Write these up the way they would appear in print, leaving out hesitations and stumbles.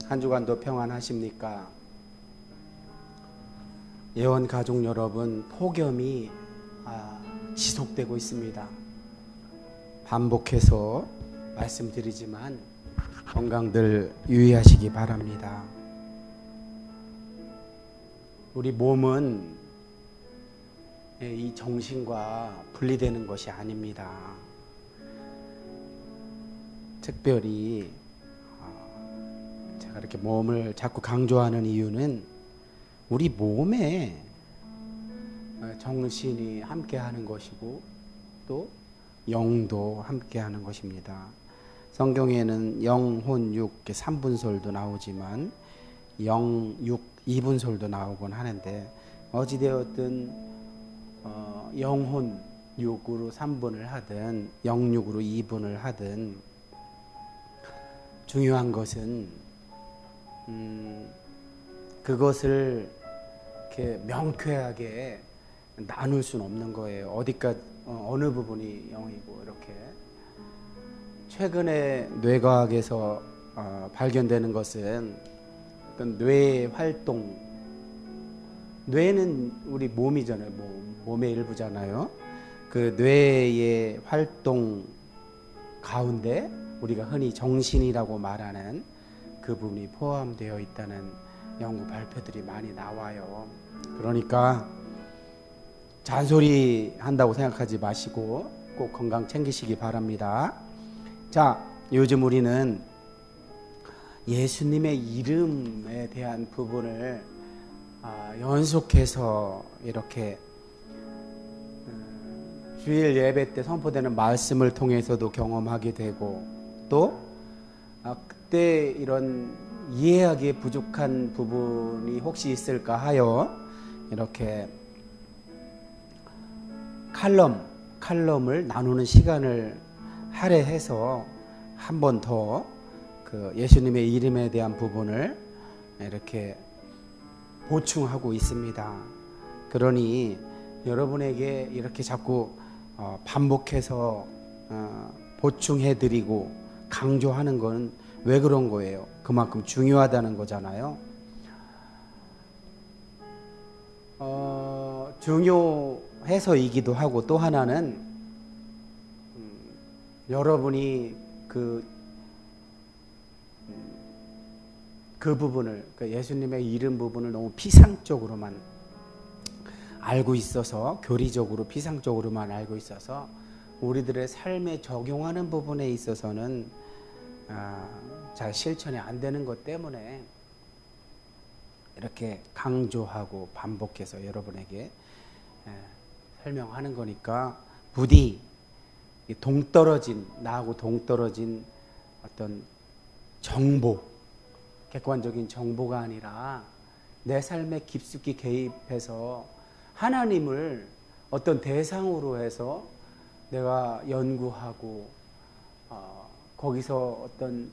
한 주간도 평안하십니까? 예원가족 여러분, 폭염이 지속되고 있습니다. 반복해서 말씀드리지만 건강들 유의하시기 바랍니다. 우리 몸은 이 정신과 분리되는 것이 아닙니다. 특별히 제가 이렇게 몸을 자꾸 강조하는 이유는 우리 몸에 정신이 함께하는 것이고 또 영도 함께하는 것입니다. 성경에는 영, 혼, 육 3분솔도 나오지만 영, 육 2분솔도 나오곤 하는데 어찌되었든 영혼 6으로 3분을 하든 영육으로 2분을 하든 중요한 것은 그것을 이렇게 명쾌하게 나눌 수는 없는 거예요. 어디까지 어느 부분이 영이고 이렇게. 최근에 뇌과학에서 발견되는 것은 어떤 뇌의 활동, 뇌는 우리 몸이잖아요. 몸의 일부잖아요. 그 뇌의 활동 가운데 우리가 흔히 정신이라고 말하는 그 부분이 포함되어 있다는 연구 발표들이 많이 나와요. 그러니까 잔소리 한다고 생각하지 마시고 꼭 건강 챙기시기 바랍니다. 자, 요즘 우리는 예수님의 이름에 대한 부분을 연속해서 이렇게 주일 예배 때 선포되는 말씀을 통해서도 경험하게 되고 또 그때 이런 이해하기에 부족한 부분이 혹시 있을까 하여 이렇게 칼럼을 나누는 시간을 할애해서 한 번 더 그 예수님의 이름에 대한 부분을 이렇게 보충하고 있습니다. 그러니 여러분에게 이렇게 자꾸 반복해서 보충해드리고 강조하는 건 왜 그런 거예요? 그만큼 중요하다는 거잖아요. 중요해서이기도 하고 또 하나는 여러분이 그 부분을 예수님의 이름 부분을 너무 피상적으로만 알고 있어서 교리적으로 피상적으로만 알고 있어서 우리들의 삶에 적용하는 부분에 있어서는 잘 실천이 안 되는 것 때문에 이렇게 강조하고 반복해서 여러분에게 설명하는 거니까 부디 나하고 동떨어진 어떤 정보, 객관적인 정보가 아니라 내 삶에 깊숙이 개입해서 하나님을 어떤 대상으로 해서 내가 연구하고 거기서 어떤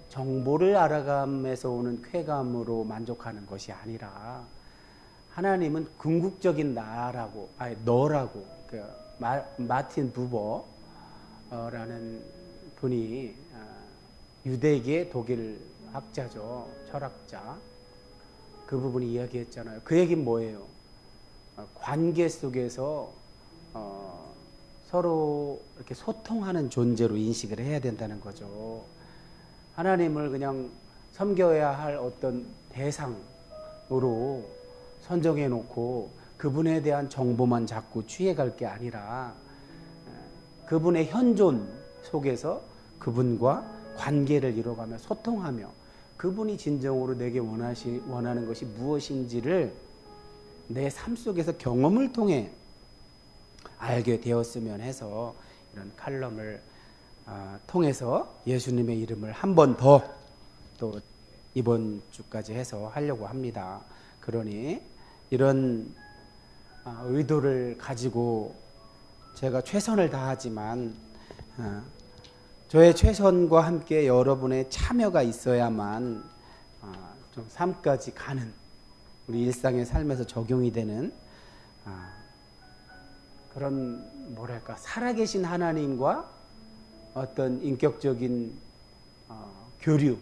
정보를 알아감에서 오는 쾌감으로 만족하는 것이 아니라 하나님은 궁극적인 너라고 마틴 부버라는 분이 유대계 독일 학자죠. 철학자. 그 부분이 이야기했잖아요. 그 얘기는 뭐예요? 관계 속에서 서로 이렇게 소통하는 존재로 인식을 해야 된다는 거죠. 하나님을 그냥 섬겨야 할 어떤 대상으로 선정해 놓고 그분에 대한 정보만 자꾸 취해갈 게 아니라 그분의 현존 속에서 그분과 관계를 이뤄가며 소통하며 그분이 진정으로 내게 원하는 것이 무엇인지를 내 삶 속에서 경험을 통해 알게 되었으면 해서 이런 칼럼을 통해서 예수님의 이름을 한 번 더 또 이번 주까지 해서 하려고 합니다. 그러니 이런 의도를 가지고 제가 최선을 다하지만 저의 최선과 함께 여러분의 참여가 있어야만 좀 삶까지 가는 우리 일상의 삶에서 적용이 되는 그런 살아계신 하나님과 어떤 인격적인 교류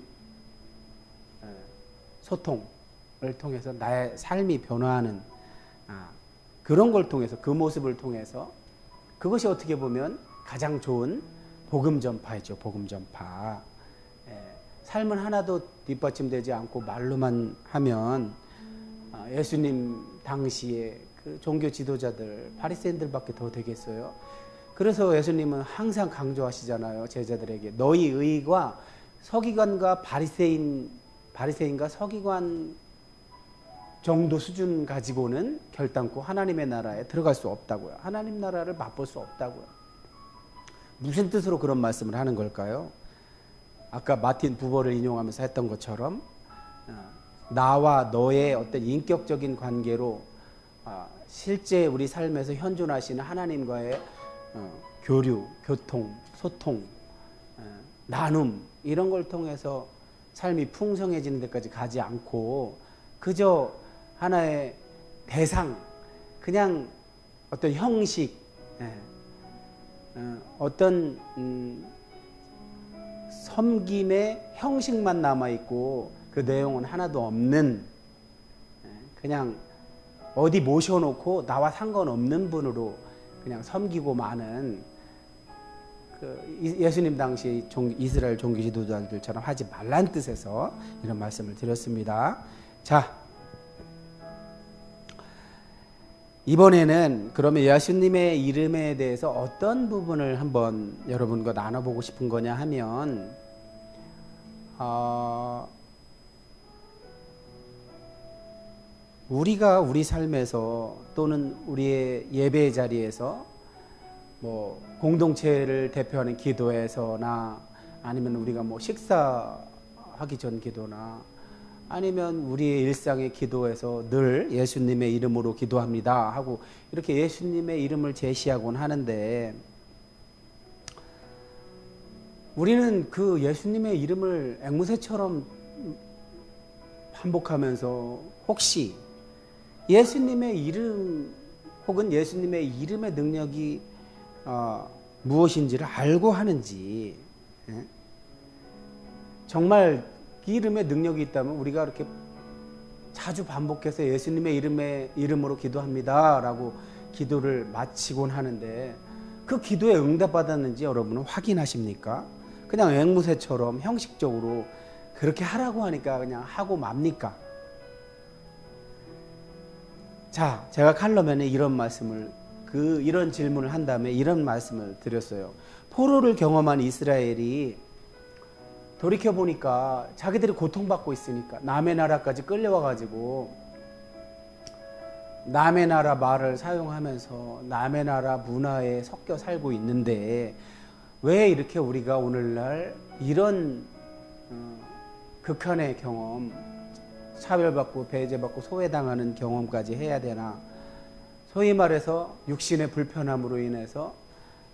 소통을 통해서 나의 삶이 변화하는 그런 걸 통해서, 그 모습을 통해서, 그것이 어떻게 보면 가장 좋은 복음 전파이죠. 복음 전파. 삶은 하나도 뒷받침되지 않고 말로만 하면 예수님 당시에 그 종교 지도자들, 바리새인들밖에 더 되겠어요. 그래서 예수님은 항상 강조하시잖아요. 제자들에게 너희 의가 서기관과 바리새인과 서기관 정도 수준 가지고는 결단코 하나님의 나라에 들어갈 수 없다고요. 하나님 나라를 맛볼 수 없다고요. 무슨 뜻으로 그런 말씀을 하는 걸까요? 아까 마틴 부버를 인용하면서 했던 것처럼 나와 너의 어떤 인격적인 관계로 실제 우리 삶에서 현존하시는 하나님과의 교류, 교통, 소통, 나눔 이런 걸 통해서 삶이 풍성해지는 데까지 가지 않고 그저 하나의 대상, 그냥 어떤 형식, 어떤 섬김의 형식만 남아있고 그 내용은 하나도 없는, 그냥 어디 모셔놓고 나와 상관없는 분으로 그냥 섬기고 마는 그 예수님 당시 이스라엘 종교 지도자들처럼 하지 말란 뜻에서 이런 말씀을 드렸습니다. 자, 이번에는 그러면 예수님의 이름에 대해서 어떤 부분을 한번 여러분과 나눠보고 싶은 거냐 하면 우리가 우리 삶에서 또는 우리의 예배 자리에서 뭐 공동체를 대표하는 기도에서나 아니면 우리가 뭐 식사하기 전 기도나 아니면 우리의 일상의 기도에서 늘 예수님의 이름으로 기도합니다 하고 이렇게 예수님의 이름을 제시하곤 하는데 우리는 그 예수님의 이름을 앵무새처럼 반복하면서 혹시 예수님의 이름 혹은 예수님의 이름의 능력이 무엇인지를 알고 하는지, 정말 그 이름에 능력이 있다면 우리가 이렇게 자주 반복해서 예수님의 이름으로 기도합니다 라고 기도를 마치곤 하는데 그 기도에 응답받았는지 여러분은 확인하십니까? 그냥 앵무새처럼 형식적으로 그렇게 하라고 하니까 그냥 하고 맙니까? 자, 제가 칼럼에는 이런 질문을 한 다음에 이런 말씀을 드렸어요. 포로를 경험한 이스라엘이 돌이켜보니까 자기들이 고통받고 있으니까 남의 나라까지 끌려와가지고 남의 나라 말을 사용하면서 남의 나라 문화에 섞여 살고 있는데 왜 이렇게 우리가 오늘날 이런 극한의 경험, 차별받고 배제받고 소외당하는 경험까지 해야 되나? 소위 말해서 육신의 불편함으로 인해서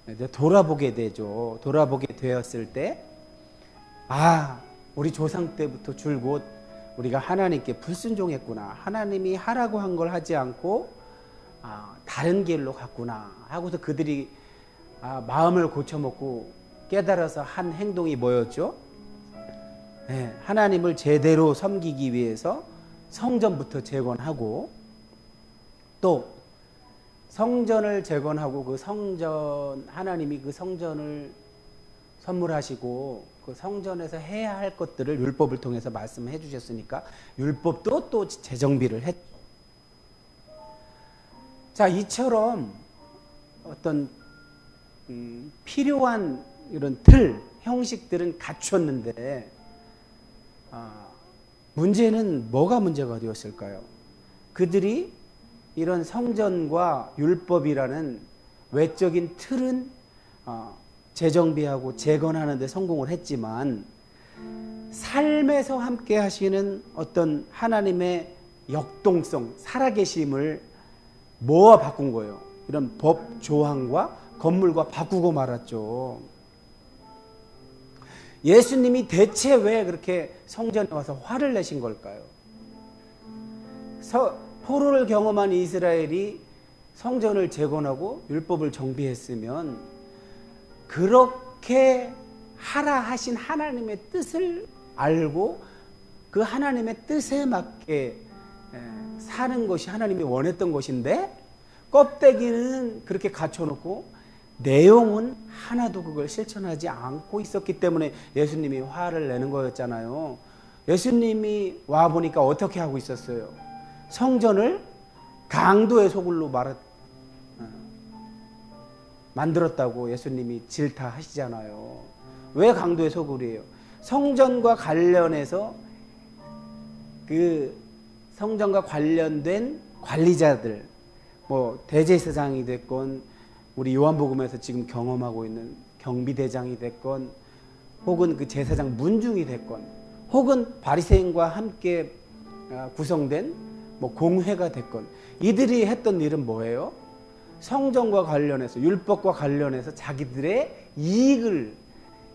이제 돌아보게 되죠. 돌아보게 되었을 때 우리 조상 때부터 줄곧 우리가 하나님께 불순종했구나. 하나님이 하라고 한 걸 하지 않고 다른 길로 갔구나 하고서 그들이 마음을 고쳐먹고 깨달아서 한 행동이 뭐였죠? 하나님을 제대로 섬기기 위해서 성전부터 재건하고 또 성전을 재건하고 그 성전, 하나님이 그 성전을 선물하시고 그 성전에서 해야 할 것들을 율법을 통해서 말씀해 주셨으니까 율법도 또 재정비를 했죠. 자, 이처럼 어떤 필요한 이런 틀, 형식들은 갖췄는데 문제는 뭐가 문제가 되었을까요? 그들이 이런 성전과 율법이라는 외적인 틀은 재정비하고 재건하는 데 성공을 했지만 삶에서 함께 하시는 어떤 하나님의 역동성, 살아계심을 뭐와 바꾼 거예요? 이런 법 조항과 건물과 바꾸고 말았죠. 예수님이 대체 왜 그렇게 성전에 와서 화를 내신 걸까요? 포로를 경험한 이스라엘이 성전을 재건하고 율법을 정비했으면 그렇게 하라 하신 하나님의 뜻을 알고 그 하나님의 뜻에 맞게 사는 것이 하나님이 원했던 것인데 껍데기는 그렇게 갖춰놓고 내용은 하나도 그걸 실천하지 않고 있었기 때문에 예수님이 화를 내는 거였잖아요. 예수님이 와보니까 어떻게 하고 있었어요? 성전을 강도의 소굴로 만들었다고 예수님이 질타하시잖아요. 왜 강도의 소굴이에요? 성전과 관련해서 그 성전과 관련된 관리자들, 뭐 대제사장이 됐건 우리 요한복음에서 지금 경험하고 있는 경비대장이 됐건 혹은 그 제사장 문중이 됐건 혹은 바리새인과 함께 구성된 뭐 공회가 됐건 이들이 했던 일은 뭐예요? 성전과 관련해서 율법과 관련해서 자기들의 이익을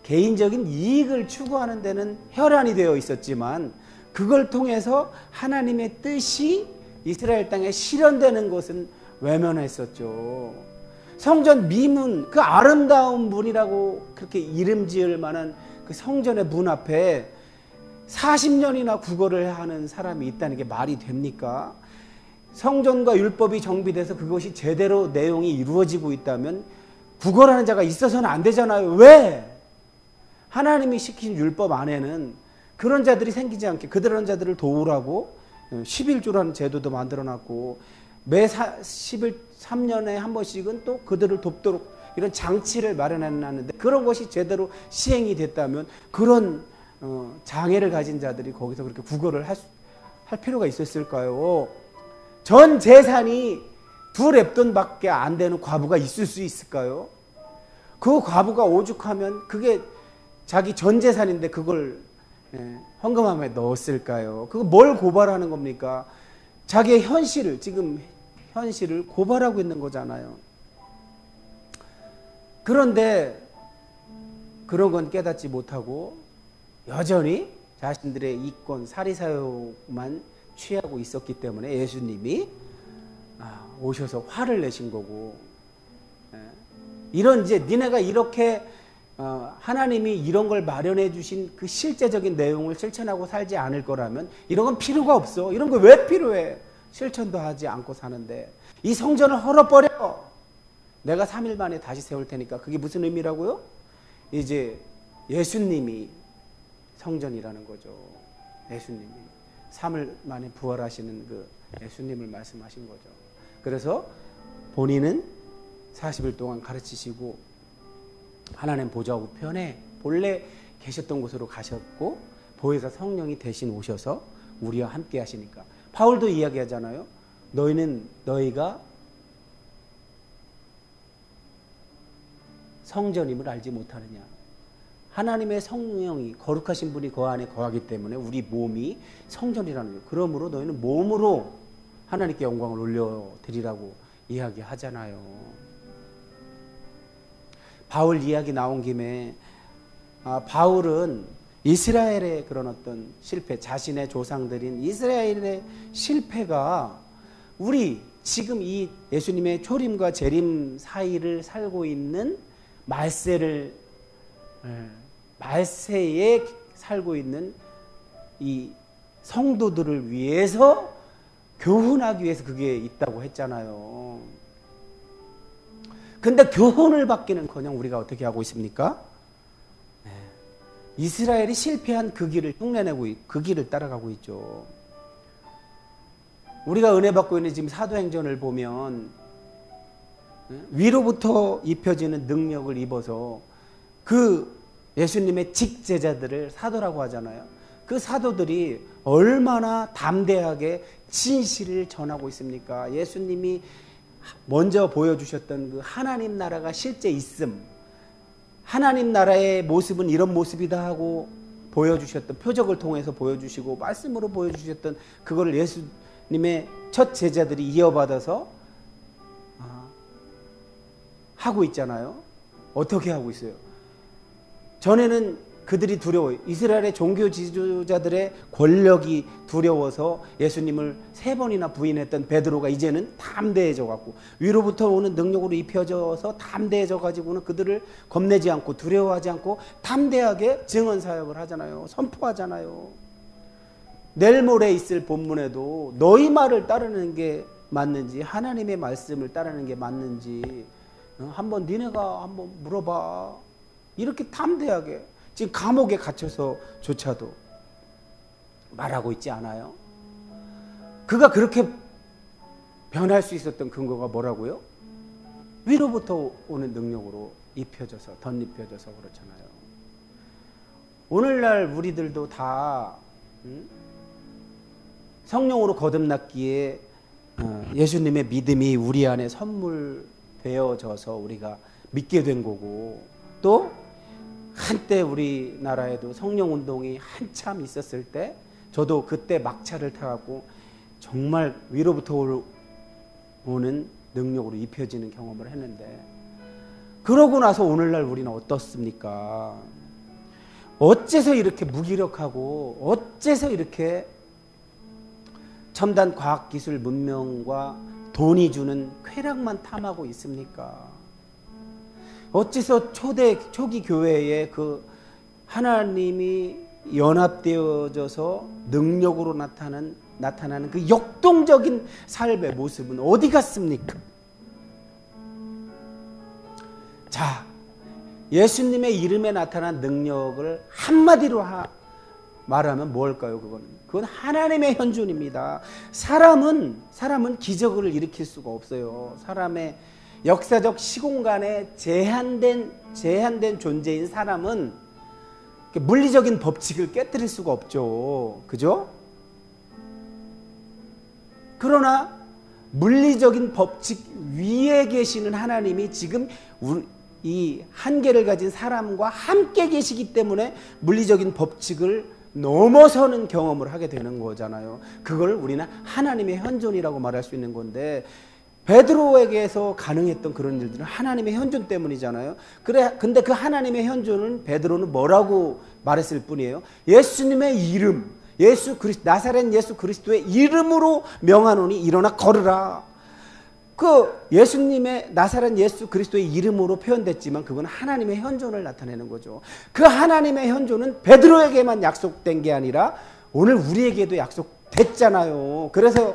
개인적인 이익을 추구하는 데는 혈안이 되어 있었지만 그걸 통해서 하나님의 뜻이 이스라엘 땅에 실현되는 것은 외면했었죠. 성전 미문, 그 아름다운 문이라고 그렇게 이름 지을 만한 그 성전의 문 앞에 40년이나 구걸을 하는 사람이 있다는 게 말이 됩니까? 성전과 율법이 정비돼서 그것이 제대로 내용이 이루어지고 있다면 구걸하는 자가 있어서는 안 되잖아요. 왜? 하나님이 시킨 율법 안에는 그런 자들이 생기지 않게 그런 자들을 도우라고 11조라는 제도도 만들어놨고 매 13년에 한 번씩은 또 그들을 돕도록 이런 장치를 마련해놨는데 그런 것이 제대로 시행이 됐다면 그런 장애를 가진 자들이 거기서 그렇게 구걸을 할 필요가 있었을까요? 전 재산이 2렙돈밖에 안 되는 과부가 있을 수 있을까요? 그 과부가 오죽하면 그게 자기 전 재산인데 그걸 헌금함에 넣었을까요? 그거 뭘 고발하는 겁니까? 자기의 현실을 지금 현실을 고발하고 있는 거잖아요. 그런데 그런 건 깨닫지 못하고 여전히 자신들의 이권 사리사욕만 취하고 있었기 때문에 예수님이 오셔서 화를 내신 거고 이런 이제 니네가 이렇게 하나님이 이런 걸 마련해 주신 그 실제적인 내용을 실천하고 살지 않을 거라면 이런 건 필요가 없어. 이런 거 왜 필요해? 실천도 하지 않고 사는데 이 성전을 헐어버려. 내가 3일 만에 다시 세울 테니까. 그게 무슨 의미라고요? 이제 예수님이 성전이라는 거죠. 예수님이 3일 만에 부활하시는 그 예수님을 말씀하신 거죠. 그래서 본인은 40일 동안 가르치시고 하나님 보좌 우편에 본래 계셨던 곳으로 가셨고 보혜사 성령이 대신 오셔서 우리와 함께 하시니까 바울도 이야기하잖아요. 너희가 성전임을 알지 못하느냐. 하나님의 성령이 거룩하신 분이 그 안에 거하기 때문에 우리 몸이 성전이라는 거예요. 그러므로 너희는 몸으로 하나님께 영광을 올려드리라고 이야기하잖아요. 바울 이야기 나온 김에 바울은 이스라엘의 그런 어떤 실패, 자신의 조상들인 이스라엘의 실패가 우리 지금 이 예수님의 초림과 재림 사이를 살고 있는 말세에 살고 있는 이 성도들을 위해서 교훈하기 위해서 그게 있다고 했잖아요. 근데 교훈을 받기는커녕 우리가 어떻게 하고 있습니까? 이스라엘이 실패한 그 길을 흉내내고 그 길을 따라가고 있죠. 우리가 은혜 받고 있는 지금 사도행전을 보면 위로부터 입혀지는 능력을 입어서 그 예수님의 직제자들을 사도라고 하잖아요. 그 사도들이 얼마나 담대하게 진실을 전하고 있습니까? 예수님이 먼저 보여주셨던 그 하나님 나라가 실제 있음, 하나님 나라의 모습은 이런 모습이다 하고 보여주셨던 표적을 통해서 보여주시고 말씀으로 보여주셨던 그거를 예수님의 첫 제자들이 이어받아서 하고 있잖아요. 어떻게 하고 있어요? 전에는 그들이 두려워요. 이스라엘의 종교 지도자들의 권력이 두려워서 예수님을 3번이나 부인했던 베드로가 이제는 담대해져 갖고 위로부터 오는 능력으로 입혀져서 담대해져 가지고는 그들을 겁내지 않고 두려워하지 않고 담대하게 증언 사역을 하잖아요. 선포하잖아요. 내일 모레 있을 본문에도 너희 말을 따르는 게 맞는지 하나님의 말씀을 따르는 게 맞는지 한번 니네가 한번 물어봐. 이렇게 담대하게 지금 감옥에 갇혀서조차도 말하고 있지 않아요? 그가 그렇게 변할 수 있었던 근거가 뭐라고요? 위로부터 오는 능력으로 입혀져서 덧입혀져서 그렇잖아요. 오늘날 우리들도 다 성령으로 거듭났기에 예수님의 믿음이 우리 안에 선물되어져서 우리가 믿게 된 거고, 또 한때 우리나라에도 성령운동이 한참 있었을 때 저도 그때 막차를 타고 정말 위로부터 오는 능력으로 입혀지는 경험을 했는데, 그러고 나서 오늘날 우리는 어떻습니까? 어째서 이렇게 무기력하고 어째서 이렇게 첨단 과학기술 문명과 돈이 주는 쾌락만 탐하고 있습니까? 어째서 초기 교회에 그 하나님이 연합되어져서 능력으로 나타나는 그 역동적인 삶의 모습은 어디 갔습니까? 자, 예수님의 이름에 나타난 능력을 한마디로 말하면 뭘까요? 그건 하나님의 현존입니다. 사람은 기적을 일으킬 수가 없어요. 사람의 역사적 시공간에 제한된 존재인 사람은 물리적인 법칙을 깨뜨릴 수가 없죠. 그죠? 그러나 물리적인 법칙 위에 계시는 하나님이 지금 이 한계를 가진 사람과 함께 계시기 때문에 물리적인 법칙을 넘어서는 경험을 하게 되는 거잖아요. 그걸 우리는 하나님의 현존이라고 말할 수 있는 건데, 베드로에게서 가능했던 그런 일들은 하나님의 현존 때문이잖아요. 근데 그 하나님의 현존은 베드로는 뭐라고 말했을 뿐이에요? 예수님의 이름, 나사렛 예수 그리스도의 이름으로 명하노니 일어나 걸으라. 그 예수님의 나사렛 예수 그리스도의 이름으로 표현됐지만 그건 하나님의 현존을 나타내는 거죠. 그 하나님의 현존은 베드로에게만 약속된 게 아니라 오늘 우리에게도 약속됐잖아요. 그래서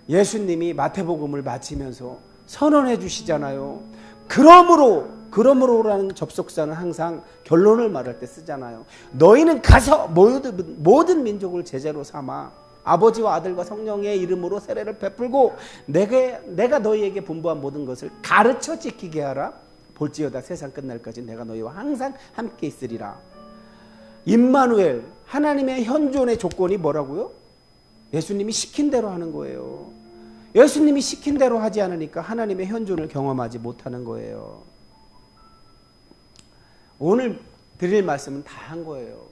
예수님이 마태복음을 마치면서 선언해 주시잖아요. 그러므로라는 접속사는 항상 결론을 말할 때 쓰잖아요. 너희는 가서 모든 민족을 제자로 삼아 아버지와 아들과 성령의 이름으로 세례를 베풀고 내가 너희에게 분부한 모든 것을 가르쳐 지키게 하라. 볼지어다 세상 끝날까지 내가 너희와 항상 함께 있으리라. 임마누엘, 하나님의 현존의 조건이 뭐라고요? 예수님이 시킨 대로 하는 거예요. 예수님이 시킨 대로 하지 않으니까 하나님의 현존을 경험하지 못하는 거예요. 오늘 드릴 말씀은 다 한 거예요.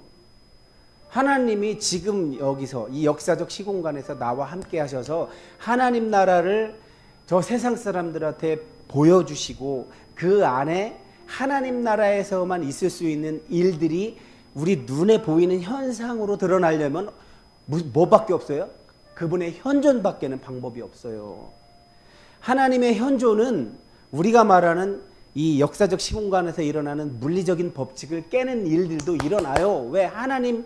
하나님이 지금 여기서 이 역사적 시공간에서 나와 함께 하셔서 하나님 나라를 저 세상 사람들한테 보여주시고 그 안에 하나님 나라에서만 있을 수 있는 일들이 우리 눈에 보이는 현상으로 드러나려면 뭐밖에 없어요? 그분의 현존밖에는 방법이 없어요. 하나님의 현존은 우리가 말하는 이 역사적 시공간에서 일어나는 물리적인 법칙을 깨는 일들도 일어나요. 왜? 하나님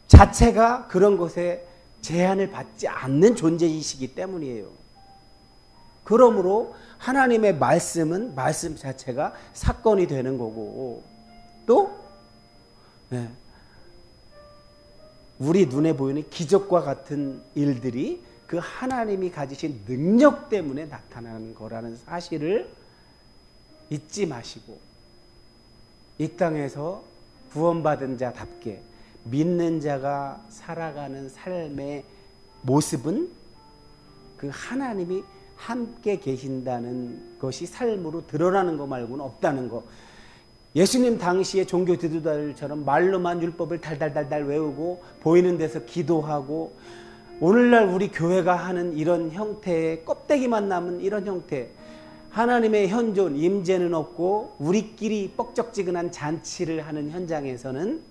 자체가 그런 것에 제한을 받지 않는 존재이시기 때문이에요. 그러므로 하나님의 말씀은 말씀 자체가 사건이 되는 거고, 또 우리 눈에 보이는 기적과 같은 일들이 그 하나님이 가지신 능력 때문에 나타나는 거라는 사실을 잊지 마시고, 이 땅에서 구원받은 자답게 믿는 자가 살아가는 삶의 모습은 그 하나님이 함께 계신다는 것이 삶으로 드러나는 것 말고는 없다는 거. 예수님 당시에 종교 지도자들처럼 말로만 율법을 달달달달 외우고 보이는 데서 기도하고, 오늘날 우리 교회가 하는 이런 형태의 껍데기만 남은 이런 형태, 하나님의 현존, 임재는 없고 우리끼리 뻑적지근한 잔치를 하는 현장에서는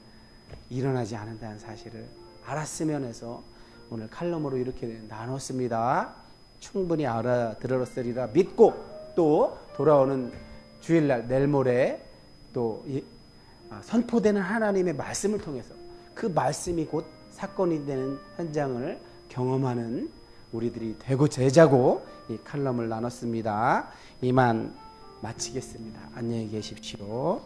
일어나지 않는다는 사실을 알았으면 해서 오늘 칼럼으로 이렇게 나눴습니다. 충분히 알아들었으리라 믿고, 또 돌아오는 주일날 내일 모레 또 선포되는 하나님의 말씀을 통해서 그 말씀이 곧 사건이 되는 현장을 경험하는 우리들이 되고 제자고 이 칼럼을 나눴습니다. 이만 마치겠습니다. 안녕히 계십시오.